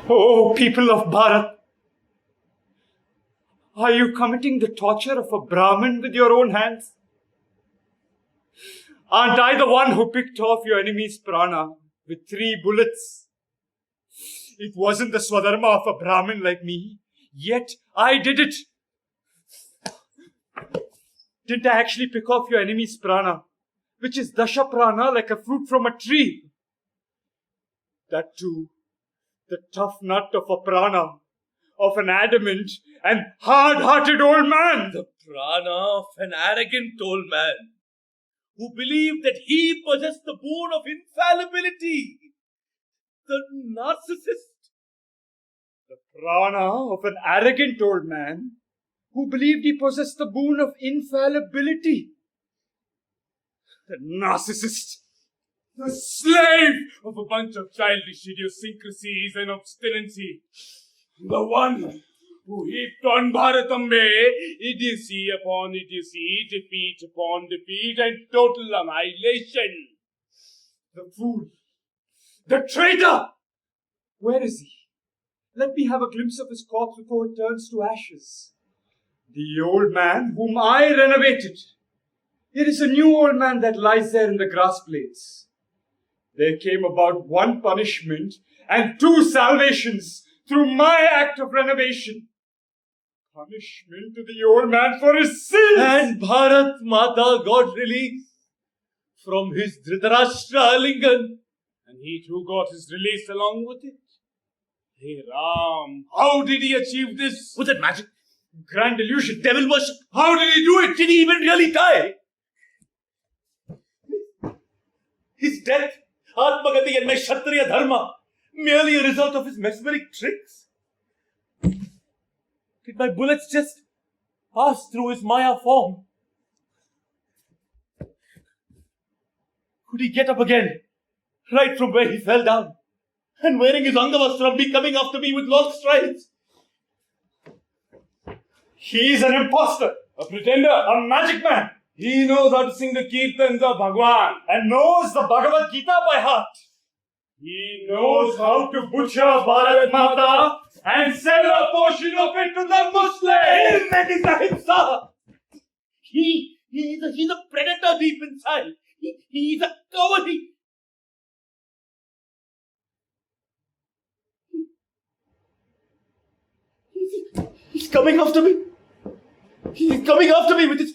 Oh, people of Bharat, are you committing the torture of a Brahmin with your own hands? Aren't I the one who picked off your enemy's prana with 3 bullets? It wasn't the swadharma of a Brahmin like me, yet I did it. Didn't I actually pick off your enemy's prana, which is dasha prana like a fruit from a tree? That too, the tough nut of a prana, of an adamant and hard-hearted old man. The prana of an arrogant old man who believed that he possessed the boon of infallibility. The narcissist. The prana of an arrogant old man who believed he possessed the boon of infallibility. The narcissist. The slave of a bunch of childish idiosyncrasies and obstinacy. The one who heaped on Bharatambe idiocy upon idiocy, defeat upon defeat, and total annihilation. The fool. The traitor! Where is he? Let me have a glimpse of his corpse before it turns to ashes. The old man whom I renovated. It is a new old man that lies there in the grass blades. There came about 1 punishment and 2 salvations through my act of renovation. Punishment to the old man for his sins. And Bharat Mata got release from his Dhritarashtra Lingan. And he too got his release along with it. Hey Ram, how did he achieve this? Was it magic? Grand illusion. Devil worship? How did he do it? Did he even really die? His death, Atmagati and my Kshatriya Dharma, merely a result of his mesmeric tricks? Did my bullets just pass through his Maya form? Could he get up again, right from where he fell down, and wearing his Angavastram be coming after me with long strides? He is an impostor, A pretender, a magic man, he knows how to sing the kirtans of Bhagwan. and knows the Bhagavad Gita by heart. He knows how to butcher Bharat Mata and sell a portion of it to the Muslims. That is ahimsa. He's a predator deep inside. He's a coward. He's coming after me. He's coming after me with his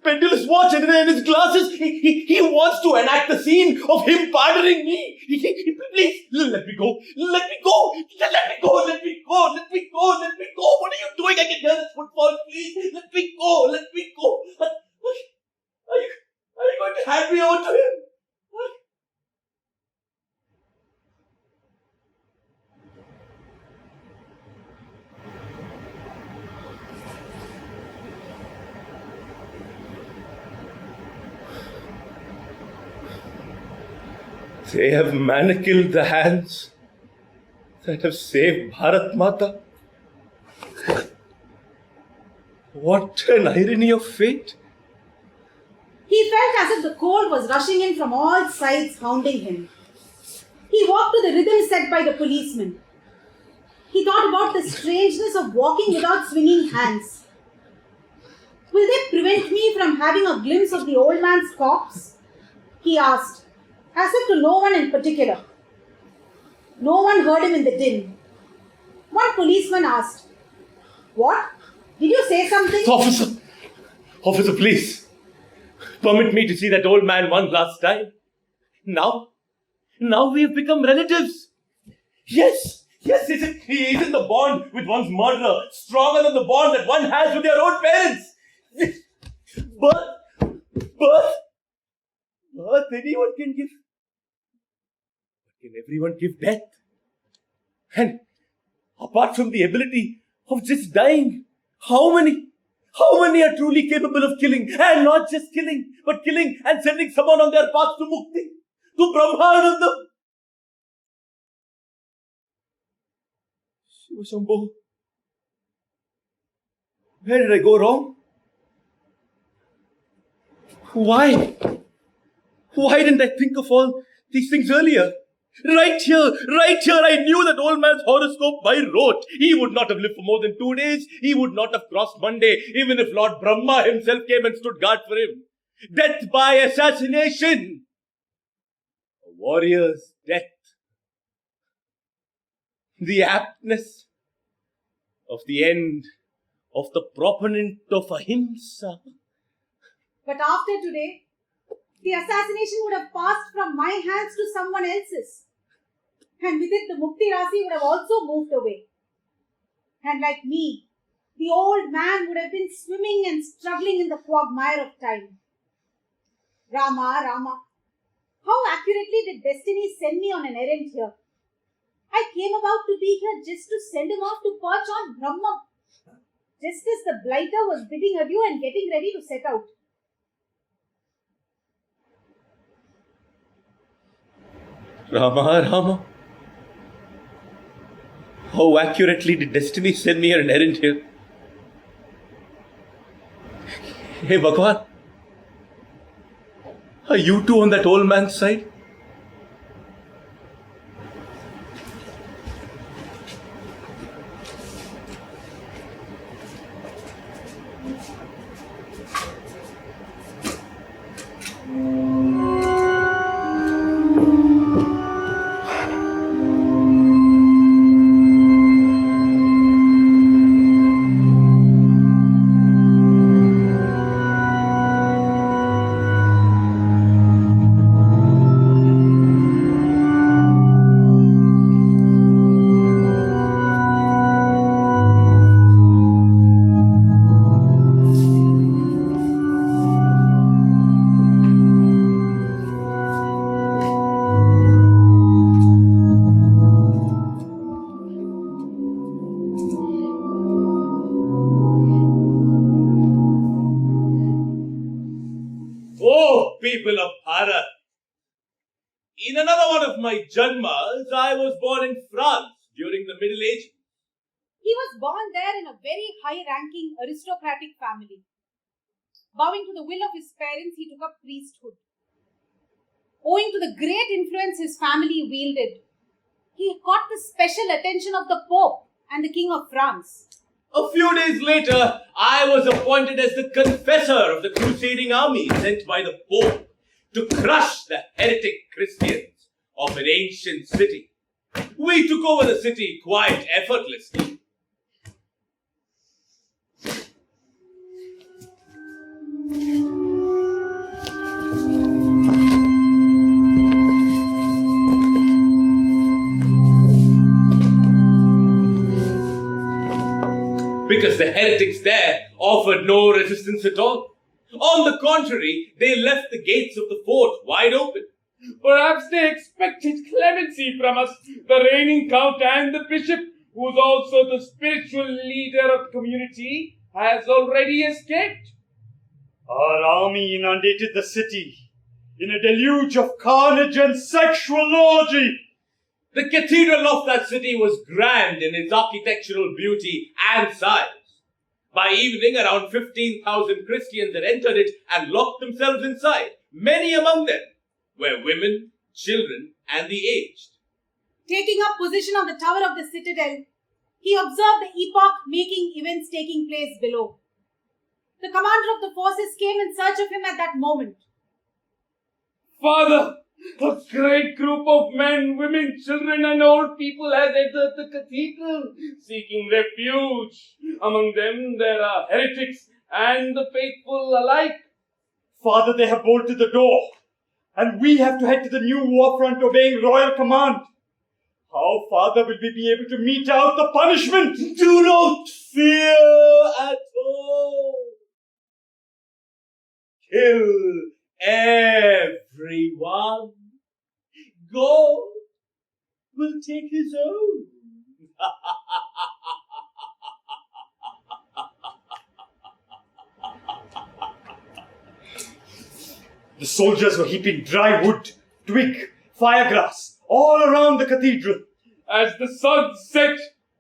pendulous watch and his glasses. He wants to enact the scene of him pardoning me. Please, let me go. Let me go. Let me go. Let me go. Let me go. Let me go. What are you doing? I can hear this footfall. Please, let me go. Let me go. Are you going to hand me over to him? They have manacled the hands that have saved Bharat Mata. What an irony of fate. He felt as if the cold was rushing in from all sides, hounding him. He walked to the rhythm set by the policeman. He thought about the strangeness of walking without swinging hands. Will they prevent me from having a glimpse of the old man's corpse? He asked, as if to no one in particular. No one heard him in the din. One policeman asked, "What? Did you say something?" Officer, please. Permit me to see that old man one last time. Now we have become relatives. Yes, he is in the bond with one's murderer, stronger than the bond that one has with their own parents. But anyone can give. But can everyone give death? And apart from the ability of just dying, how many are truly capable of killing? And not just killing, but killing and sending someone on their path to Mukti, to Brahmanandam. Shiva Shambho, where did I go wrong? Why didn't I think of all these things earlier? Right here, I knew that old man's horoscope by rote. He would not have lived for more than 2 days. He would not have crossed Monday, even if Lord Brahma himself came and stood guard for him. Death by assassination. A warrior's death. The aptness of the end of the proponent of ahimsa. But after today, the assassination would have passed from my hands to someone else's. And with it, the Mukti Rasi would have also moved away. And like me, the old man would have been swimming and struggling in the quagmire of time. Rama, Rama, how accurately did destiny send me on an errand here? I came about to be here just to send him off to perch on Brahma, just as the blighter was bidding adieu and getting ready to set out. Rama. How accurately did destiny send me on an errand here? Hey Bhagwan, are you two on that old man's side? People of Bharat. In another one of my janmas, I was born in France during the Middle Ages. He was born there in a very high-ranking aristocratic family. Bowing to the will of his parents, he took up priesthood. Owing to the great influence his family wielded, he caught the special attention of the Pope and the King of France. A few days later, I was appointed as the confessor of the crusading army sent by the Pope to crush the heretic Christians of an ancient city. We took over the city quite effortlessly. Because the heretics there offered no resistance at all. On the contrary, they left the gates of the fort wide open. Perhaps they expected clemency from us, the reigning count and the bishop, who is also the spiritual leader of the community, has already escaped. Our army inundated the city in a deluge of carnage and sexual orgy. The cathedral of that city was grand in its architectural beauty and size. By evening, around 15,000 Christians had entered it and locked themselves inside. Many among them were women, children, and the aged. Taking up position on the tower of the citadel, he observed the epoch-making events taking place below. The commander of the forces came in search of him at that moment. Father, a great group of men, women, children, and old people has entered the cathedral, seeking refuge. Among them there are heretics and the faithful alike. Father, they have bolted the door, and we have to head to the new war front obeying royal command. How, Father, will we be able to mete out the punishment? Do not fear at all. Kill everyone. God will take his own. The soldiers were heaping dry wood, twig, firegrass all around the cathedral. As the sun set,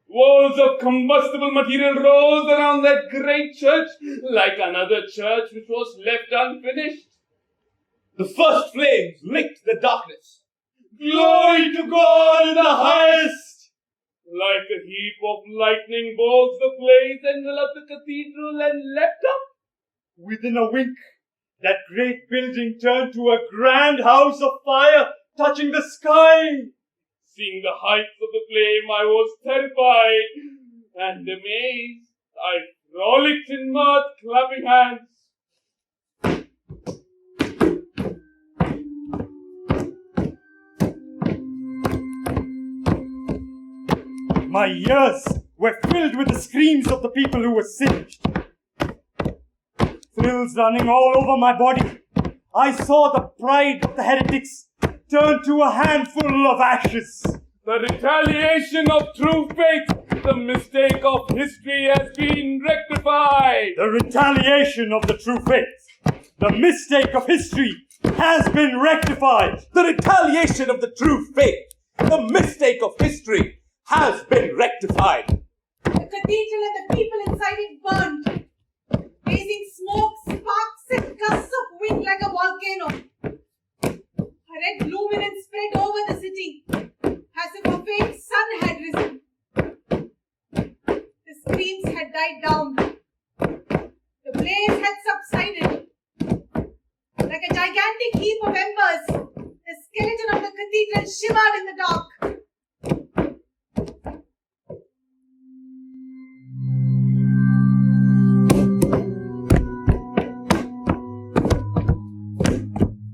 walls of combustible material rose around that great church, like another church which was left unfinished. The first flames licked the darkness. Glory to God in the highest! Like a heap of lightning bolts, the flames enveloped the cathedral and leapt up. Within a wink, that great building turned to a grand house of fire touching the sky. Seeing the heights of the flame, I was terrified and amazed. I frolicked in mirth, clapping hands. My ears were filled with the screams of the people who were singed. Thrills running all over my body. I saw the pride of the heretics turn to a handful of ashes. The retaliation of true faith, the mistake of history has been rectified. The retaliation of the true faith, the mistake of history has been rectified. The retaliation of the true faith, the mistake of history, has been rectified. The cathedral and the people inside it burned. Raising smoke, sparks, and gusts of wind like a volcano. A red luminance spread over the city, as if a faint sun had risen. The screams had died down. The blaze had subsided. Like a gigantic heap of embers, the skeleton of the cathedral shimmered in the dark.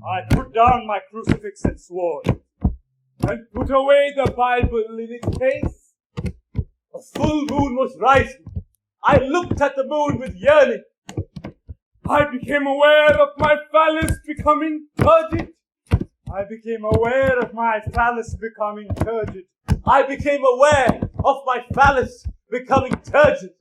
I put down my crucifix and sword, And put away the Bible in its case. A full moon was rising. I looked at the moon with yearning. I became aware of my phallus becoming turgid. I became aware of my phallus becoming turgid. I became aware of my phallus becoming turgid.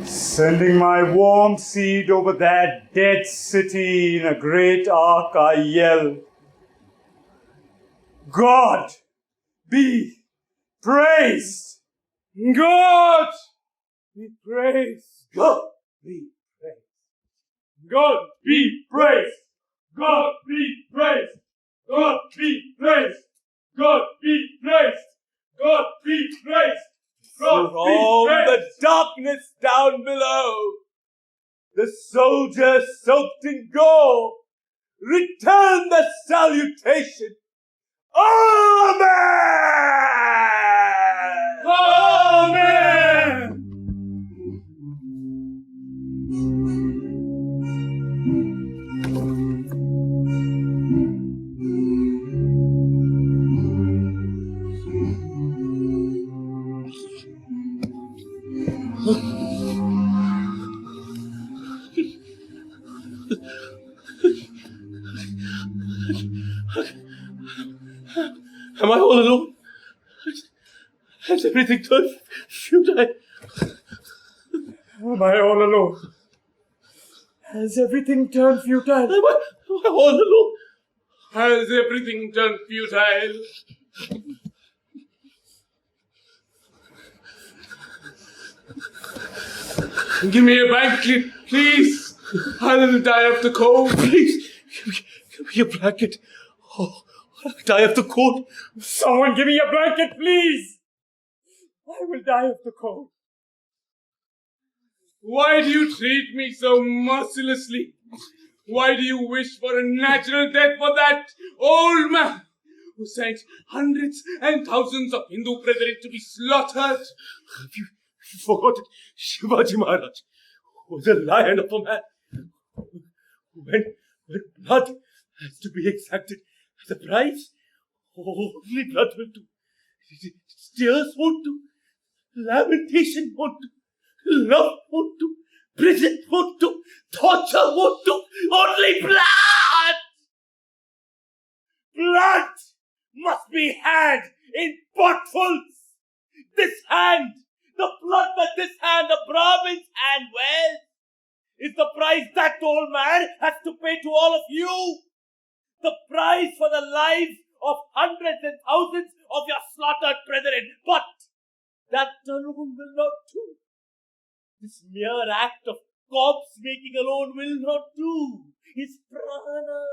Sending my warm seed over that dead city in a great arc, I yell, God be praised! God be praised. God be praised. God be praised. God be praised. God be praised. God be praised. God be praised. God From be the praised. darkness down below, the soldiers soaked in gore return the salutation. Amen! Amen. Am I all alone? Has everything turned futile? Am I all alone? Has everything turned futile? Am I all alone? Has everything turned futile? Give me a blanket, please. I'll die of the cold. Please, give me a blanket. Oh, I'll die of the cold. Someone give me a blanket, please! I will die of the cold. Why do you treat me so mercilessly? Why do you wish for a natural death for that old man who sent hundreds and thousands of Hindu brethren to be slaughtered? Have you forgotten Shivaji Maharaj was a lion of a man? When blood has to be exacted as a price, only blood will do. Tears won't do. Lamentation won't do. Love won't do. Prison won't do. Torture won't do. Only blood! Blood must be had in potfuls. This hand, the blood that this hand, the Brahmin's hand wears, is the price price that old man has to pay to all of you. The price for the lives of hundreds and thousands of your slaughtered brethren. But that alone will not do. This mere act of corpse making alone will not do. His prana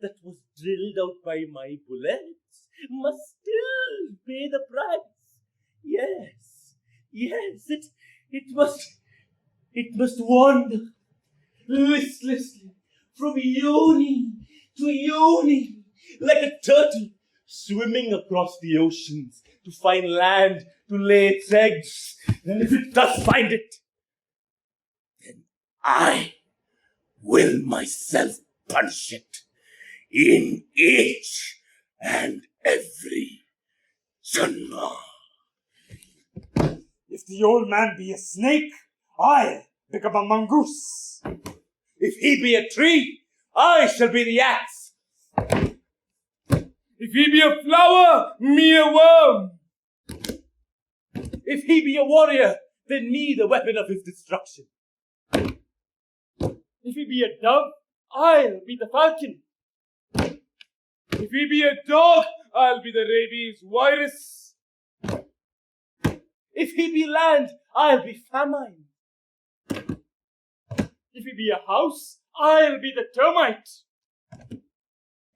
that was drilled out by my bullets must still pay the price. Yes, it must wander listlessly from yoni to yoni like a turtle swimming across the oceans to find land to lay its eggs. And if it does find it, then I will myself punish it in each and every janma. If the old man be a snake, I'll become a mongoose. If he be a tree, I shall be the axe. If he be a flower, me a worm. If he be a warrior, then me the weapon of his destruction. If he be a dove, I'll be the falcon. If he be a dog, I'll be the rabies virus. If he be land, I'll be famine. If he be a house, I'll be the termite.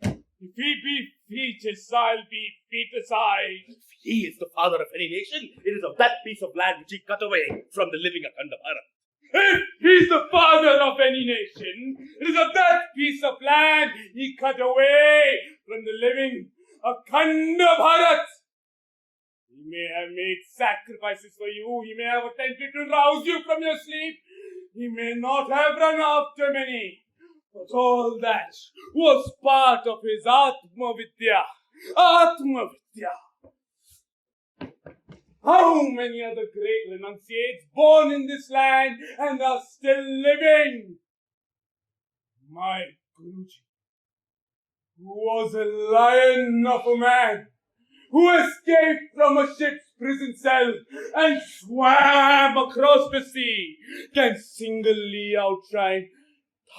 If he be fetus, I'll be feticide. If he is the father of any nation, it is of that piece of land which he cut away from the living Akhanda Bharat. If he's the father of any nation, it is of that piece of land he cut away from the living Akhanda Bharat. He may have made sacrifices for you, he may have attempted to rouse you from your sleep, he may not have run after many, but all that was part of his Atma Vidya. Atma Vidya. How many other great renunciates born in this land and are still living? My Guruji, who was a lion of a man, who escaped from a ship's prison cell and swam across the sea, can singly outshine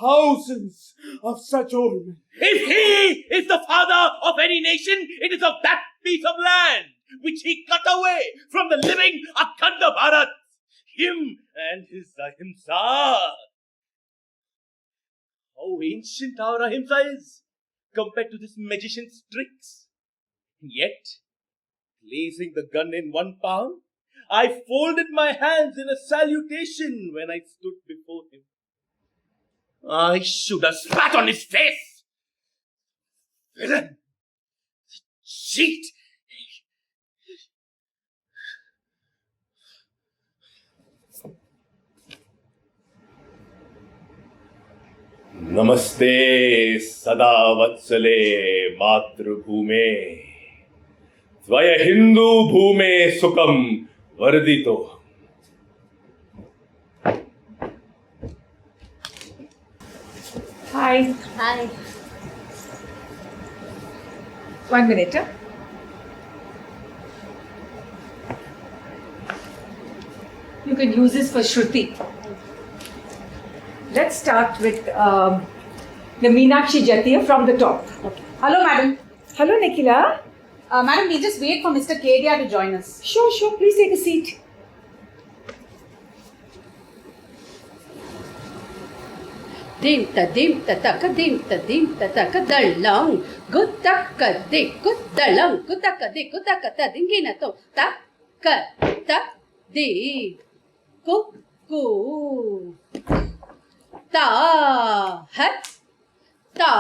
thousands of such old men. If he is the father of any nation, it is of that piece of land which he cut away from the living Akhanda Bharat. Him and his ahimsa. How ancient our ahimsa is compared to this magician's tricks. And yet, placing the gun in one palm, I folded my hands in a salutation when I stood before him. I should have spat on his face. Villain! Cheat! Namaste Sada Vatsale Matrubhume Svaya Hindu Bhume Sukam Vardito. Hi. Hi. 1 minute. You can use this for Shruti. Let's start with the Meenakshi Jatiya from the top. Hello, madam. Hello, Nikhila. Madam, we just wait for Mr. Kedia to join us. Sure. Please take a seat. Dim ta taka dim ta taka dalang gutaka de gutalang gutaka ta dingina to taka ta de ku ta hat da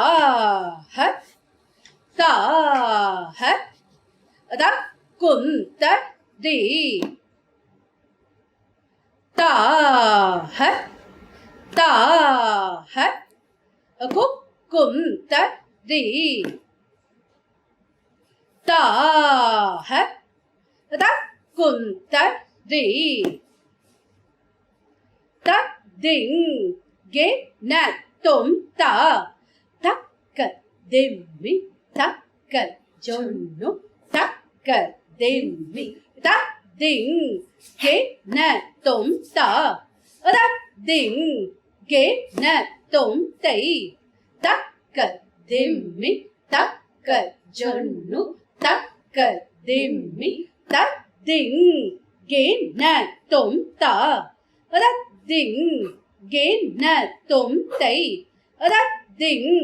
kun ta de ta hat ta hat kum ta di ta hat da kun ta di ta ding ge na tum ta ka demi ta ka jonno ta ka demi ta ding ge na tum ta da ding K ந தொம் தை தக்க திம்மி தக்க ஜொன்னு தக்க திம்மி தத்திங் K ந தொம் தா ரத்திங் K ந தொம் தை ரத்திங்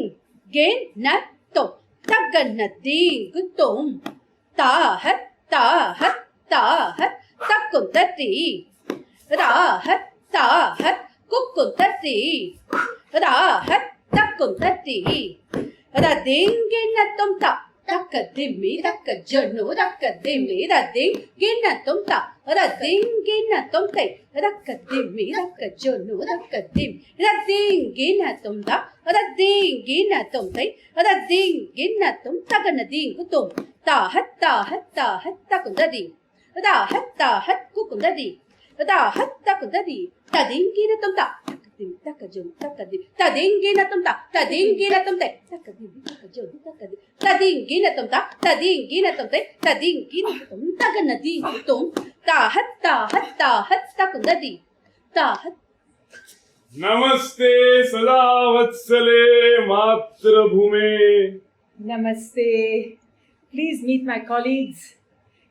கே ந தொம் தகன தீங்கு தொம் தாஹத் தாஹத் தாஹத் தக்கும் தத்தி ராஹத் தாஹத் குக்கும் தத்தி ராஹத் தக்கும் தத்தி ரதிங்கின தொம் தா தக்க திம்மி தக்க ஜொன்னு தக்க திம்மி ரதிங்கின தொம் தா ரதிங்கின தொம் தை தக்க திம்மி தக்க ஜொன்னு தக்க திம் ரதிங்கின தொம் தா ரதிங்கின தொம் தை ரதிங்கின தொம் தகன தீங்கு தொம் தாஹத் தாஹத் தாஹத் தக்கும் ததி ராஹத் தாஹத் குக்கும் ததி ராஹத் தக்கும் ததி ததிங்கின தொம் தா தக்க ஜொன்னு தக்க தி ததிங்கின தொம் தா ததிங்கின தொம் தை தக்க திம்மி தக்க ஜொன்னு தக்க தி ததிங்கின தொம் தா ததிங்கின தொம் தை ததிங்கின தொம் தகன தீங்கு தொம் தாஹத் தாஹத் தாஹத் தக்கும் ததி தாஹத் नमस्ते सदा वत्सले मातृभूमे. Namaste. Please meet my colleagues.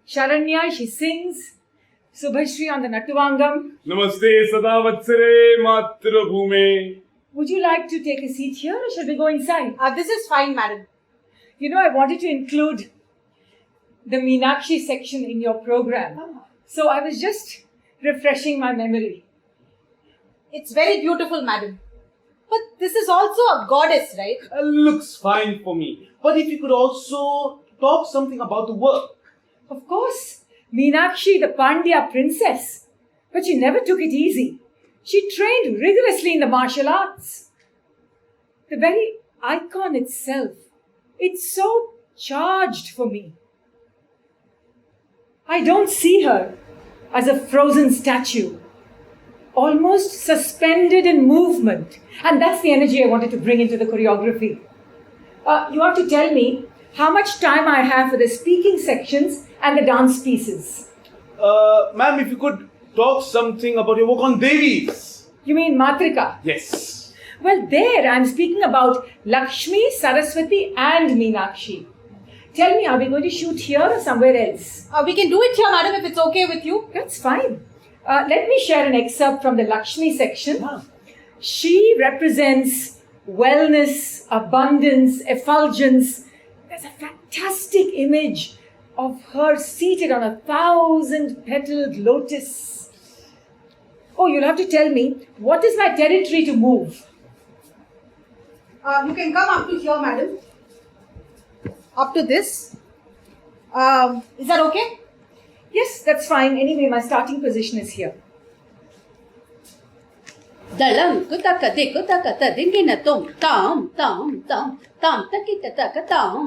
Sharanya, she sings. Subhashri on the Natuvangam. नमस्ते सदा वत्सले मातृभूमे. Would you like to take a seat here or shall we go inside? This is fine, madam. You know, I wanted to include the Meenakshi section in your program. So I was just refreshing my memory. It's very beautiful, madam. But this is also a goddess, right? Looks fine for me. But if you could also talk something about the work. Of course, Meenakshi, the Pandya princess. But she never took it easy. She trained rigorously in the martial arts. The very icon itself, it's so charged for me. I don't see her as a frozen statue, almost suspended in movement. And that's the energy I wanted to bring into the choreography. You have to tell me how much time I have for the speaking sections and the dance pieces. Ma'am, if you could talk something about your work on Devis. You mean Matrika? Yes. Well, there I'm speaking about Lakshmi, Saraswati and Meenakshi. Tell me, are we going to shoot here or somewhere else? We can do it here, madam, if it's okay with you. That's fine. Let me share an excerpt from the Lakshmi section. She represents wellness, abundance, effulgence. There's a fantastic image of her seated on a 1,000-petaled lotus. Oh, you'll have to tell me, what is my territory to move? You can come up to here, madam. Up to this. Is that okay? Yes, that's fine. Anyway, my starting position is here. ದಳಂ ಕುತಕ ದಿ ಕುತಕ ತದಿಂಗಿನ ತೊಂ ತಾಂ ತಾಂ ತಾಂ ತಾಂ ತಕಿಟ ತಕ ತಾಂ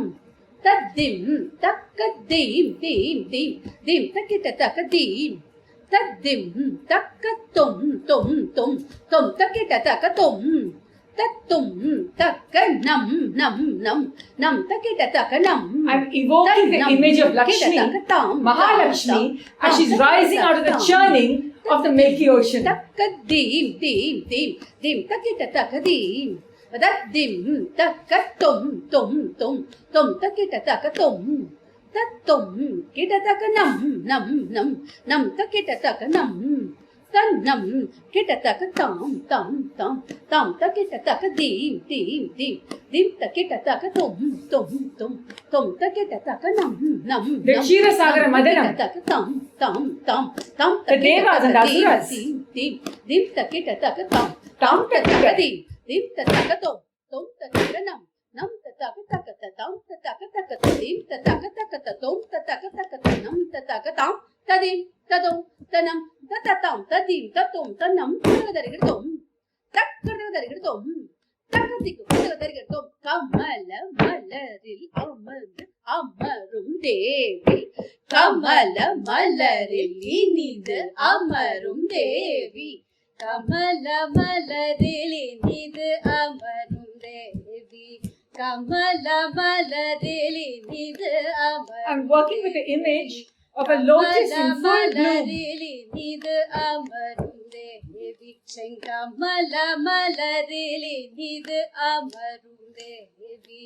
ತದ್ದಿಂ ತಕ್ಕ ದೀಂ ದೀಂ ದೀಂ ದೀಂ ತಕಿಟ ತಕ ದೀಂ ತದ್ದಿಂ ತಕ್ಕ ತೊಂ ತೊಂ ತೊಂ ತೊಂ ತಕಿಟ ತಕ ತೊಂ ತತ್ತುಂ ತಕ್ಕ ನಂ ನಂ ನಂ ನಂ ತಕಿಟ ತಕ ನಂ. I'm evoking the image of Lakshmi, Mahalakshmi, as she's rising out of the churning of the Milky Ocean. Takka dim dim dim dim takita takka dim. That dim takka tum tum tum tum takita takka tum. That tum kita takka nam nam nam nam takita takka nam. Tan nam kita takka tam tam tam tam takita takka dim dim dim dim takita takka tum tum tum tum takita takka nam nam. The Ksheerasagara Madanam. Tam tam tam tam. The Devas and Asuras. Dim dim takita taka tam tam takita dim dim takita tom tom takita nam nam takita takita tam takita takita dim takita takita tom takita takita nam takita tam tadim tadom tanam tatatam tadim tatom tanam takadarigar tom takadarigar tom takadiku takadarigar tom kamala malaril amarum devi கமல மலரில் இனிது அமரும் தேவி கமல மலரில் இனிது அமரும் தேவி கமல மலரில் இனிது அமரும். I'm working with the image of a lotus in full bloom. மலரில் இனிது அமரும் தேவி தேவி செங்கமல மலரில் இனிது அமரும் தேவி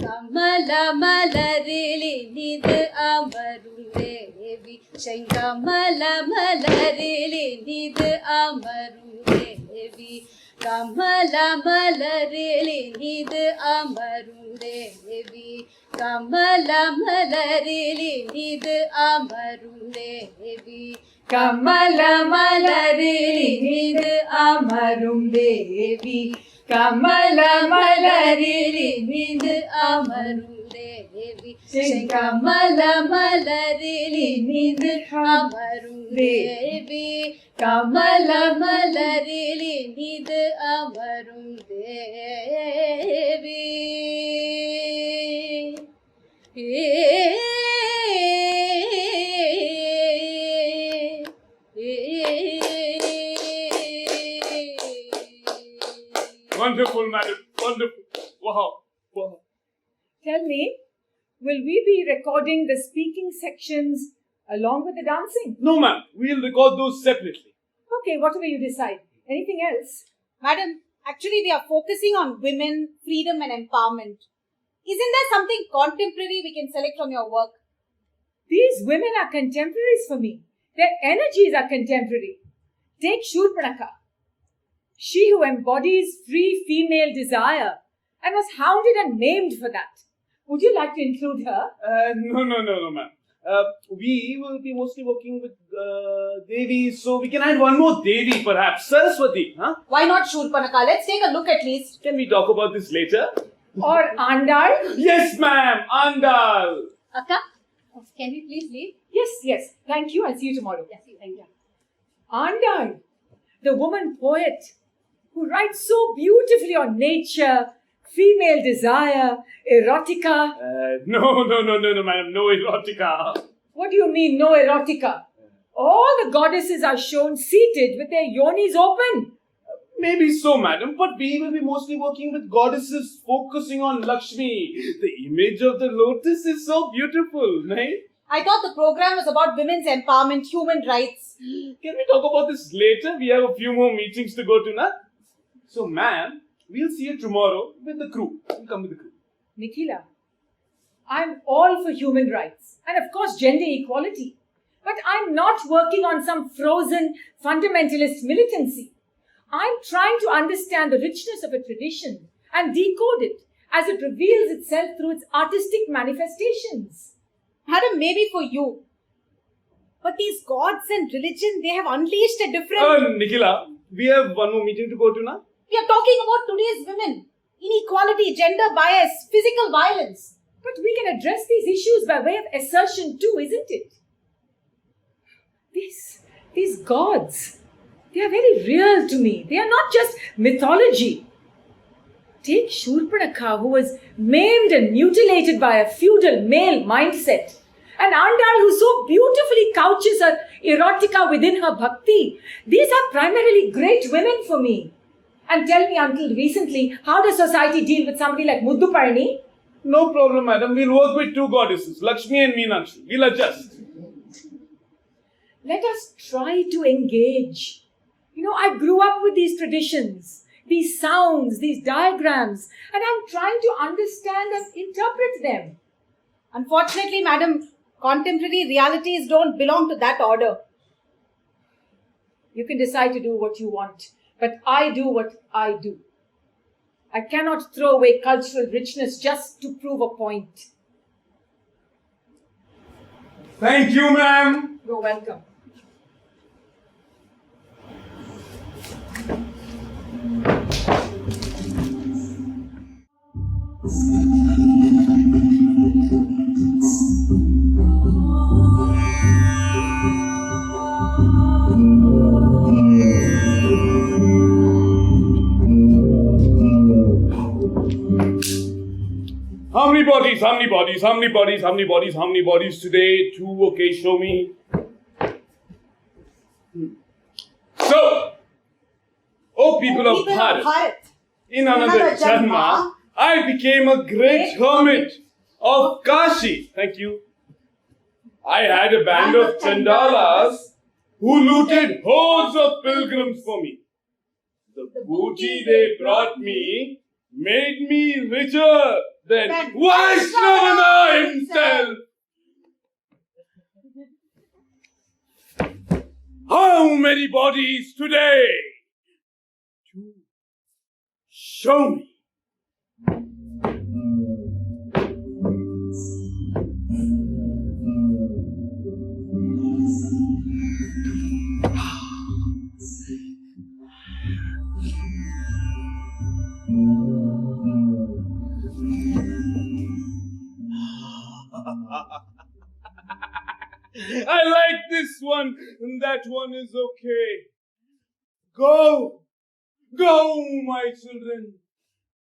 கமல மலரில் இனிது அமரும் தேவி செங்கமல மலரில் இனிது அமரும் தேவி கமல மலரில் இனிது அமரும் தேவி கமல மலரில் இனிது அமரும் தேவி கமல மலரில் இனிது அமரும் தேவி கமல மலரில் இனிது அமரும் தேவி செங்கமல மலரில் இனிது அமரும் தேவி கமல மலரில் இனிது அமரும் தேவி Wonderful, madam. Wonderful. Wow. Wow. Tell me, will we be recording the speaking sections along with the dancing? No, ma'am. We'll record those separately. Okay, whatever you decide. Anything else? Madam, actually we are focusing on women, freedom and empowerment. Isn't there something contemporary we can select from your work? These women are contemporaries for me. Their energies are contemporary. Take Shurpanaka. She who embodies free female desire and was hounded and maimed for that. Would you like to include her? No, ma'am. We will be mostly working with Devi, so we can add one more Devi perhaps. Saraswati, huh? Why not Shurpanaka? Let's take a look at least. Can we talk about this later? Or Andal? Yes, ma'am. Andal. Akka, can we please leave? Yes. Thank you. I'll see you tomorrow. Yes, thank you. Andal, the woman poet who writes so beautifully on nature, female desire, erotica. No, madam. No erotica. What do you mean, no erotica? All the goddesses are shown seated with their yonis open. Maybe so, madam, but we will be mostly working with goddesses focusing on Lakshmi. The image of the lotus is so beautiful, right? I thought the program was about women's empowerment, human rights. Can we talk about this later? We have a few more meetings to go to now. So, ma'am, we'll see you tomorrow with the crew. We'll come with the crew. Nikhila, I'm all for human rights and of course gender equality. But I'm not working on some frozen fundamentalist militancy. I'm trying to understand the richness of a tradition and decode it as it reveals itself through its artistic manifestations. Madam, maybe for you. But these gods and religion, they have unleashed a different... Nikhila, we have one more meeting to go to now. We are talking about today's women. Inequality, gender bias, physical violence. But we can address these issues by way of assertion too, isn't it? These gods, they are very real to me. They are not just mythology. Take Shurpanaka, who was maimed and mutilated by a feudal male mindset. And Andal, who so beautifully couches her erotica within her bhakti. These are primarily great women for me. And tell me, until recently, how does society deal with somebody like Mudduparni? No problem, madam. We'll work with two goddesses, Lakshmi and Meenakshi. We'll adjust. Let us try to engage. I grew up with these traditions, these sounds, these diagrams, and I'm trying to understand and interpret them. Unfortunately, madam, contemporary realities don't belong to that order. You can decide to do what you want, but I do what I do. I cannot throw away cultural richness just to prove a point. Thank you, ma'am. You're welcome. How many bodies? How many bodies? How many bodies? How many bodies? How many bodies today? 2. Okay, show me. So, oh people of Bharat, in another Janma, I became a great hermit of Kashi. Thank you. I had a band of Chandalas who looted hordes of pilgrims for me. booty they brought me made me richer than Vaishnavana himself. How many bodies today? To show me. I like this one, and that one is okay. Go, my children.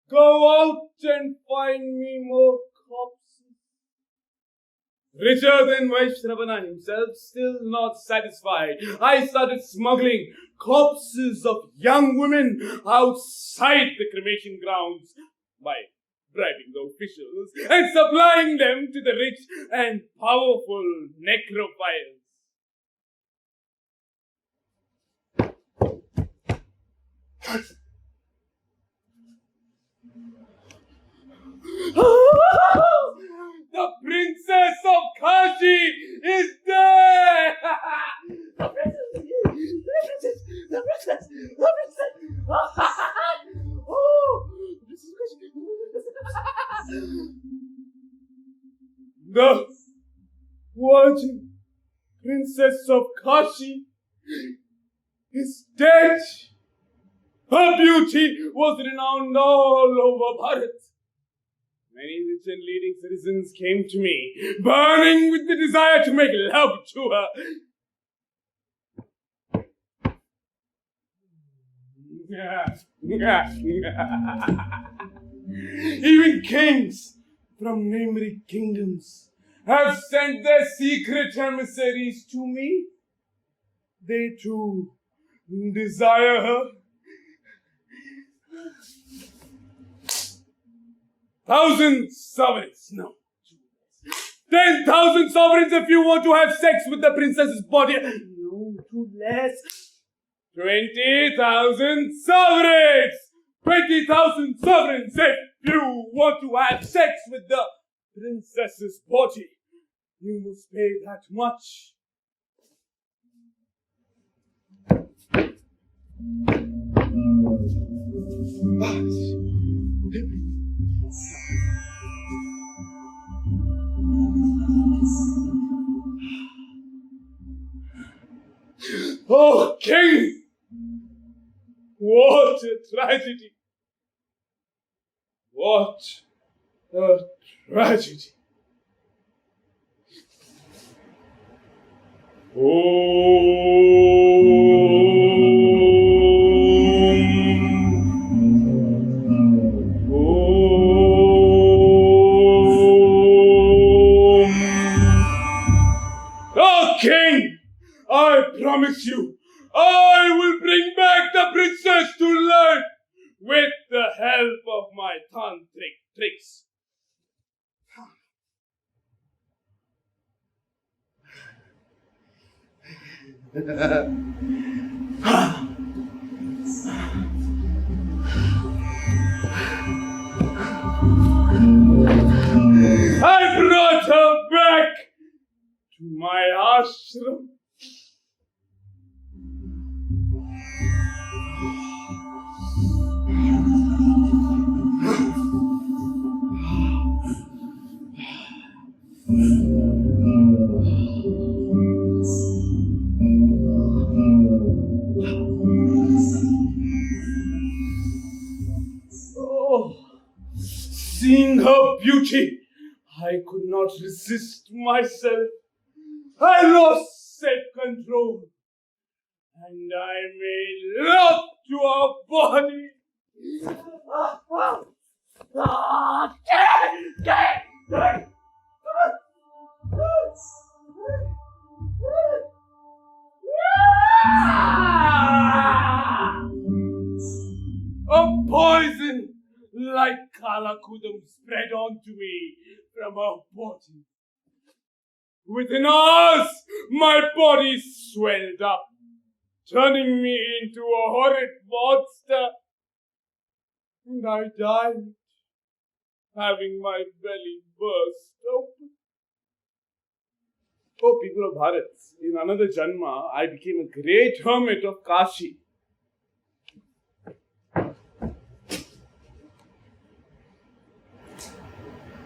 Go out and find me more corpses. Richer than Vaishravana himself, still not satisfied, I started smuggling corpses of young women outside the cremation grounds by bribing the officials and supplying them to the rich and powerful necrophiles. The princess of Kashi is there! The princess! Oh! The virgin princess of Kashi is dead. Her beauty was renowned all over Bharat. Many rich and leading citizens came to me, burning with the desire to make love to her. Even kings from neighboring kingdoms have sent their secret emissaries to me. They too desire her. 1,000 sovereigns, no. 10,000 sovereigns if you want to have sex with the princess's body. No, too less. 20,000 sovereigns! 20,000 sovereigns if you want to have sex with the princess's body. You must pay that much. Oh, king! What a tragedy! What a tragedy! Oh, king! I promise you, I will bring back the princess to life with the help of my tantric tricks. I brought her back to my ashram. Oh, seeing her beauty, I could not resist myself. I lost self-control, and I made love to her body. A poison like Kalakudam spread onto me from her body. Within hours, my body swelled up, turning me into a horrid monster. and I died, having my belly burst open. Oh, people of Bharat, in another Janma, I became a great hermit of Kashi.